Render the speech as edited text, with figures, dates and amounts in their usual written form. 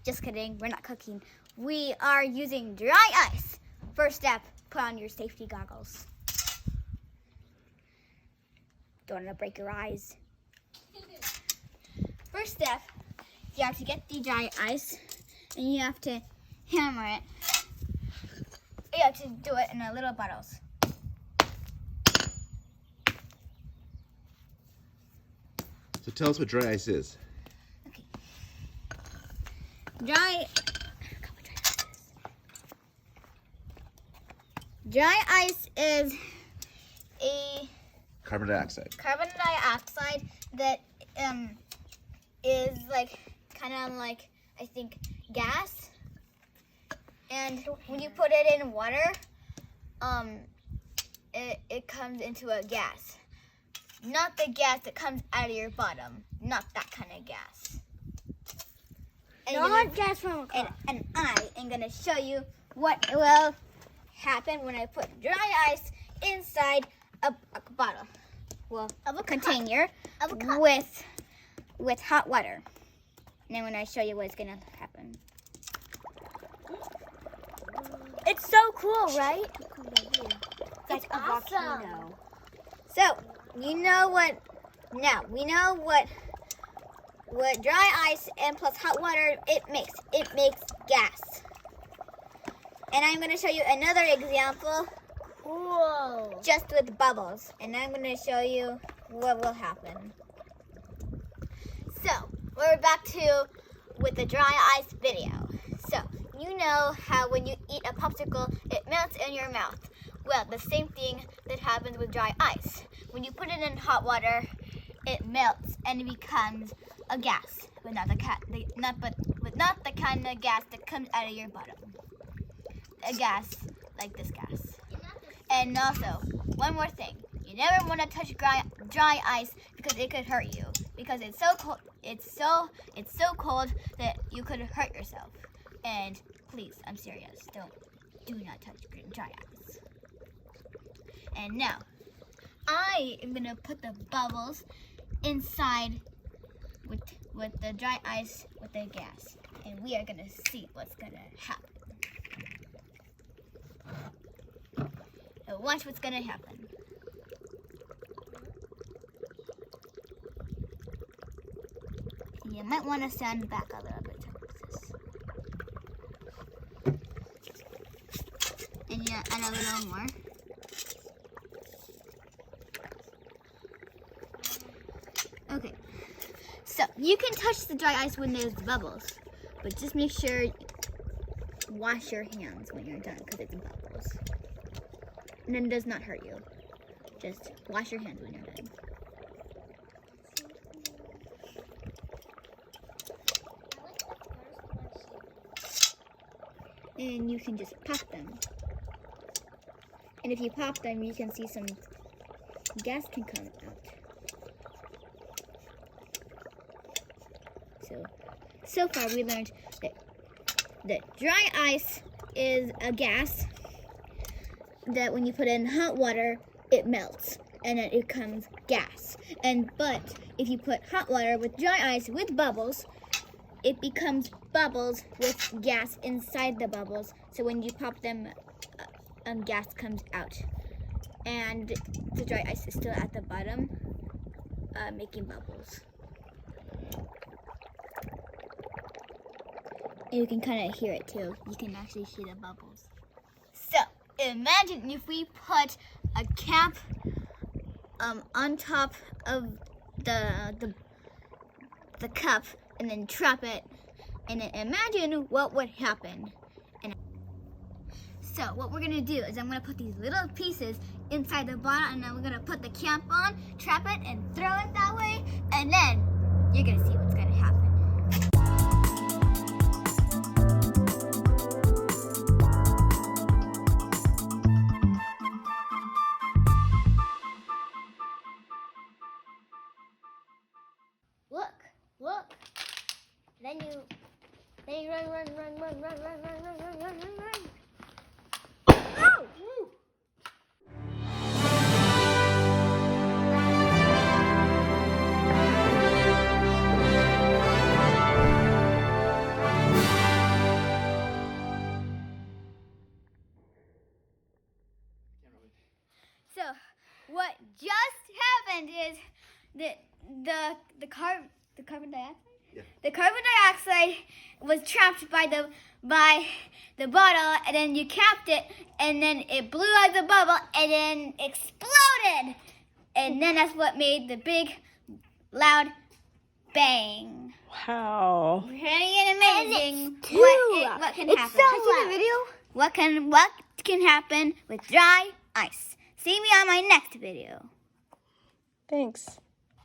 Just kidding, we're not cooking. We are using dry ice. First step, put on your safety goggles. Don't want to break your eyes. First step, you have to get the dry ice and you have to hammer it. You have to do it in a little bottles. So tell us what dry ice is. Okay. Dry ice is a Carbon dioxide. carbon dioxide that is like kind of like, I think, gas. And when you put it in water, it comes into a gas. Not the gas that comes out of your bottom. Not that kind of gas. Not gas from a car. And I am going to show you what will happen when I put dry ice inside a bottle. Well, of a container with hot water. And then when I show you what's going to happen. It's so cool, right? It's a awesome. volcano. So, you know what, now, we know what dry ice and plus hot water it makes. It makes gas. And I'm going to show you another example. Cool. Just with bubbles. And I'm going to show you what will happen. So, we're back to with the dry ice video. So, you know how when you eat a popsicle, it melts in your mouth. Well, the same thing that happens with dry ice. When you put it in hot water, it melts and it becomes a gas, but not the kind of gas that comes out of your bottom. A gas like this gas. And also, one more thing: you never want to touch dry ice because it could hurt you. Because it's so cold. It's so cold that you could hurt yourself. And please, I'm serious. Do not touch dry ice. And now, I am gonna put the bubbles inside with the dry ice with the gas, and we are gonna see what's gonna happen. So watch what's gonna happen. You might want to stand back a little bit. And yeah, and a little more. Okay, so you can touch the dry ice when there's bubbles, but just make sure you wash your hands when you're done because it's bubbles. And then it does not hurt you. Just wash your hands when you're done. And you can just pop them. And if you pop them, you can see some gas can come out. So far we learned that dry ice is a gas that when you put it in hot water, it melts and then it becomes gas. But if you put hot water with dry ice with bubbles, it becomes bubbles with gas inside the bubbles. So when you pop them, gas comes out. And the dry ice is still at the bottom, making bubbles. And you can kind of hear it too. You can actually hear the bubbles. So imagine if we put a cap on top of the cup and then trap it, and then imagine what would happen. And so what we're gonna do is I'm gonna put these little pieces inside the bottle, and then we're gonna put the cap on, trap it, and throw it that way, and then you're gonna see what's gonna happen. Look. Then you run. Oh! Woo! what just happened is the carbon dioxide. Yeah. The carbon dioxide was trapped by the bottle, and then you capped it, and then it blew out the bubble, and then exploded, and then that's what made the big, loud bang. Wow. Pretty amazing. What can It's happen? so Can I see the video? What can happen with dry ice? See me on my next video. Thanks.